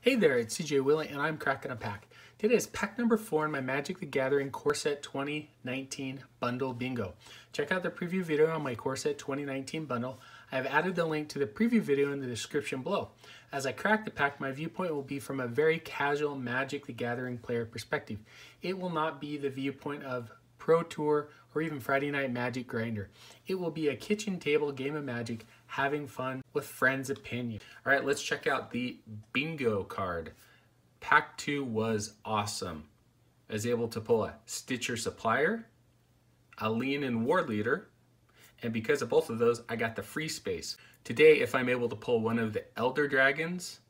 Hey there, it's CJ Willie and I'm cracking a pack. Today is pack number 4 in my Magic the Gathering Core Set 2019 Bundle Bingo. Check out the preview video on my Core Set 2019 bundle. I have added the link to the preview video in the description below. As I crack the pack, my viewpoint will be from a very casual Magic the Gathering player perspective. It will not be the viewpoint of Pro Tour or even Friday Night Magic Grinder. It will be a kitchen table game of Magic, having fun with friends' opinion. All right, let's check out the bingo card. Pack 2 was awesome. I was able to pull a Stitcher Supplier, a Leonin War Leader, and because of both of those, I got the free space. Today, if I'm able to pull one of the Elder Dragons,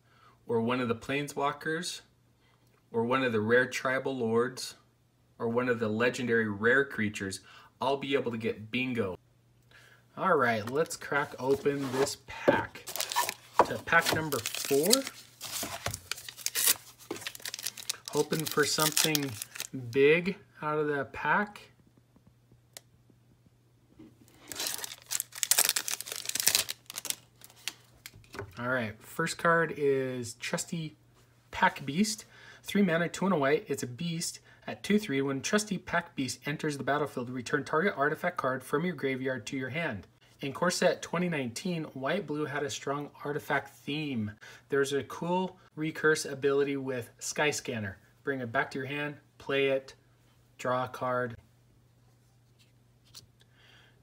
or one of the Planeswalkers, or one of the rare Tribal Lords, or one of the legendary rare creatures, I'll be able to get bingo. All right, let's crack open this pack. To pack number 4. Hoping for something big out of the pack. All right, first card is Trusty Pack Beast. 3 mana, 2 and a white. It's a beast. At 2/3, when Trusty Pack Beast enters the battlefield, return target artifact card from your graveyard to your hand. In Core Set 2019, White-Blue had a strong artifact theme. There's a cool recurse ability with Sky Scanner. Bring it back to your hand, play it, draw a card.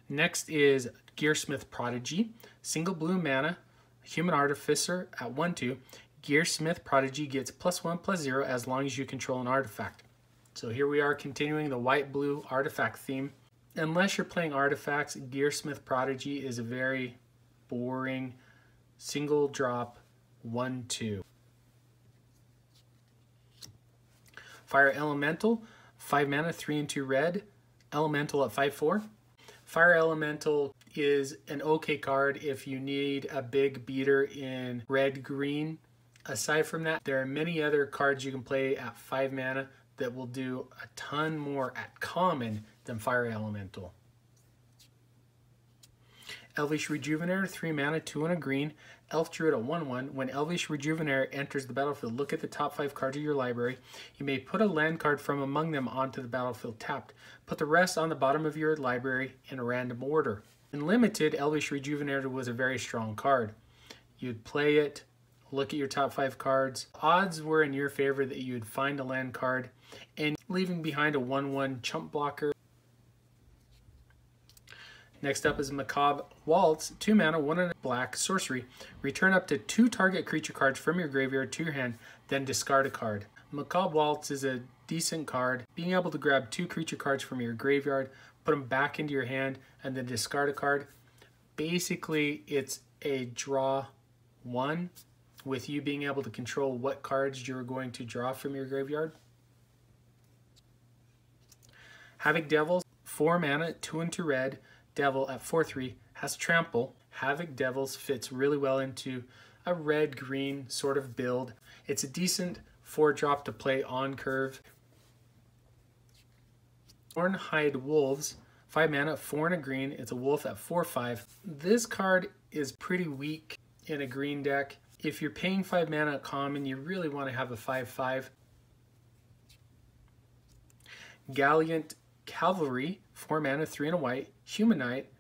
Next is Gearsmith Prodigy. Single blue mana, Human Artificer at 1/2. Gearsmith Prodigy gets +1/+0 as long as you control an artifact. So here we are continuing the white-blue artifact theme. Unless you're playing artifacts, Gearsmith Prodigy is a very boring single drop 1/2. Fire Elemental, 5 mana, 3 and 2 red. Elemental at 5/4. Fire Elemental is an okay card if you need a big beater in red-green. Aside from that, there are many other cards you can play at 5 mana that will do a ton more at common than Fire Elemental. Elvish Rejuvenator, 3 mana, 2 and a green. Elf Druid at 1/1. When Elvish Rejuvenator enters the battlefield, look at the top 5 cards of your library. You may put a land card from among them onto the battlefield tapped. Put the rest on the bottom of your library in a random order. In Limited, Elvish Rejuvenator was a very strong card. You'd play it, look at your top 5 cards. Odds were in your favor that you would find a land card and leaving behind a 1/1 chump blocker. Next up is Macabre Waltz, 2 mana, 1 and a black, sorcery. Return up to 2 target creature cards from your graveyard to your hand, then discard a card. Macabre Waltz is a decent card. Being able to grab 2 creature cards from your graveyard, put them back into your hand, and then discard a card. Basically, it's a draw 1 with you being able to control what cards you're going to draw from your graveyard. Havoc Devils, 4 mana, 2 and 2 red. Devil at 4/3 has trample. Havoc Devils fits really well into a red-green sort of build. It's a decent 4-drop to play on curve. Thornhide Wolves, 5 mana, 4 and a green. It's a wolf at 4/5. This card is pretty weak in a green deck. If you're paying 5 mana at common, you really want to have a 5/5. Gallant Cavalry, 4 mana, 3 and a white. Human Knight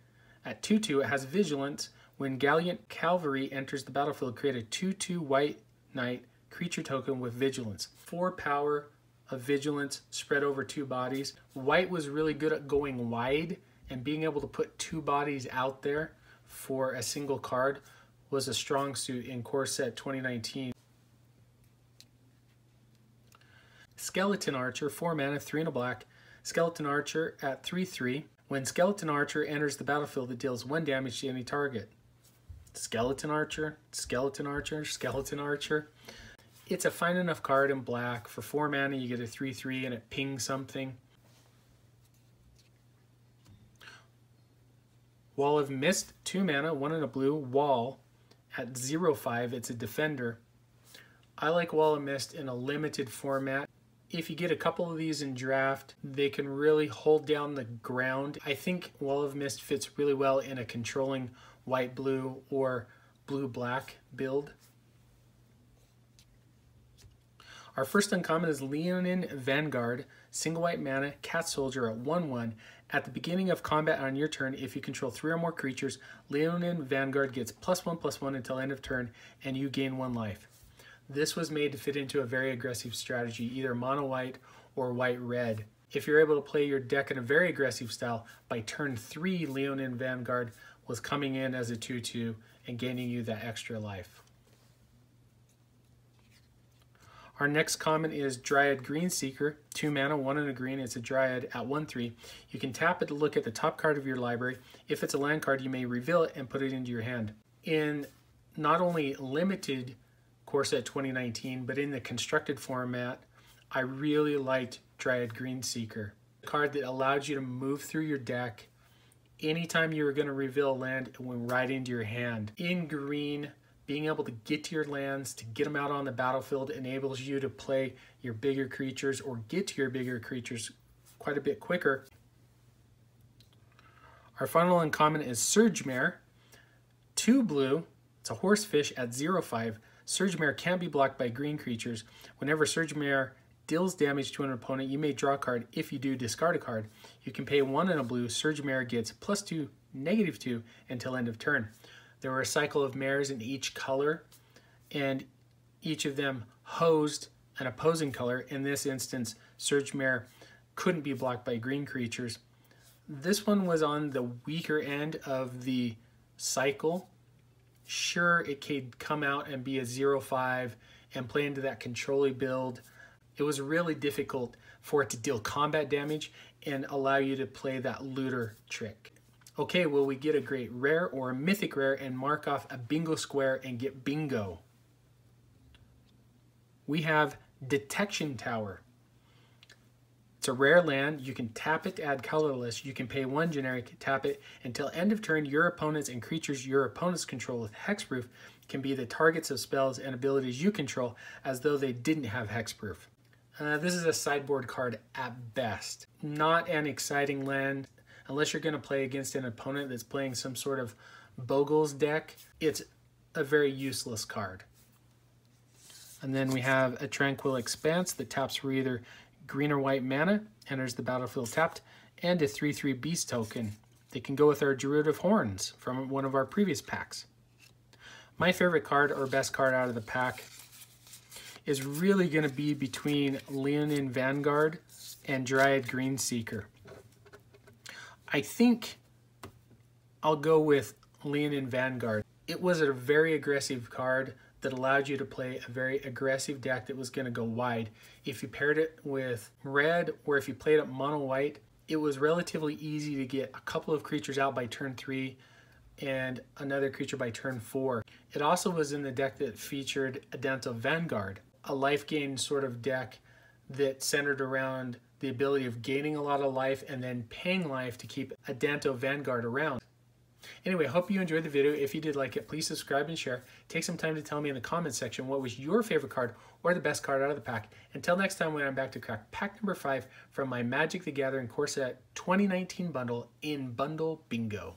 at 2/2. It has Vigilance. When Gallant Cavalry enters the battlefield, create a 2/2 white knight creature token with Vigilance. 4 power of Vigilance spread over 2 bodies. White was really good at going wide, and being able to put 2 bodies out there for a single card was a strong suit in Core Set 2019. Skeleton Archer, 4 mana, 3 and a black. Skeleton Archer at 3/3. When Skeleton Archer enters the battlefield, it deals 1 damage to any target. Skeleton Archer, Skeleton Archer, Skeleton Archer. It's a fine enough card in black. For 4 mana, you get a 3/3 and it pings something. Wall of Mist, 2 mana, 1 and a blue. Wall at 0/5. It's a defender. I like Wall of Mist in a limited format. If you get a couple of these in draft, they can really hold down the ground. I think Wall of Mist fits really well in a controlling white-blue or blue-black build. Our first uncommon is Leonin Vanguard, single white mana, cat soldier at 1/1. At the beginning of combat on your turn, if you control 3 or more creatures, Leonin Vanguard gets +1/+1 until end of turn, and you gain 1 life. This was made to fit into a very aggressive strategy, either mono white or white red. If you're able to play your deck in a very aggressive style, by turn 3, Leonin Vanguard was coming in as a 2/2 and gaining you that extra life. Our next common is Dryad Greenseeker, 2 mana, 1 and a green. It's a Dryad at 1/3. You can tap it to look at the top card of your library. If it's a land card, you may reveal it and put it into your hand. In not only limited Core Set 2019, but in the constructed format, I really liked Dryad Greenseeker. A card that allowed you to move through your deck anytime you were going to reveal a land, it went right into your hand. In green, being able to get to your lands, to get them out on the battlefield, enables you to play your bigger creatures or get to your bigger creatures quite a bit quicker. Our final uncommon is Surgemare, 2 blue. It's a horsefish at 0/5. Surgemare can't be blocked by green creatures. Whenever Surgemare deals damage to an opponent, you may draw a card. If you do, discard a card. You can pay 1 and a blue. Surgemare gets +2, -2 until end of turn. There were a cycle of mares in each color, and each of them hosed an opposing color. In this instance, Surgemare couldn't be blocked by green creatures. This one was on the weaker end of the cycle. Sure, it could come out and be a 0/5 and play into that control-y build. It was really difficult for it to deal combat damage and allow you to play that looter trick. Okay, will we get a great rare or a mythic rare and mark off a bingo square and get bingo? We have Detection Tower. It's a rare land. You can tap it to add colorless. You can pay 1 generic, tap it. Until end of turn, your opponents and creatures your opponents control with hexproof can be the targets of spells and abilities you control as though they didn't have hexproof. This is a sideboard card at best. Not an exciting land. Unless you're going to play against an opponent that's playing some sort of Bogles deck, it's a very useless card. And then we have a Tranquil Expanse that taps for either green or white mana, enters the battlefield tapped, and a 3/3 beast token. They can go with our Druid of Horns from one of our previous packs. My favorite card, or best card out of the pack, is really going to be between Leonin Vanguard and Dryad Greenseeker. I think I'll go with Leonin Vanguard. It was a very aggressive card that allowed you to play a very aggressive deck that was going to go wide. If you paired it with red, or if you played it mono white, it was relatively easy to get a couple of creatures out by turn 3 and another creature by turn 4. It also was in the deck that featured Adanto Vanguard, a life gain sort of deck that centered around the ability of gaining a lot of life and then paying life to keep Adanto Vanguard around. Anyway, I hope you enjoyed the video. If you did like it, please subscribe and share. Take some time to tell me in the comments section what was your favorite card or the best card out of the pack. Until next time, when I'm back to crack pack number 5 from my Magic the Gathering Core Set 2019 bundle in Bundle Bingo.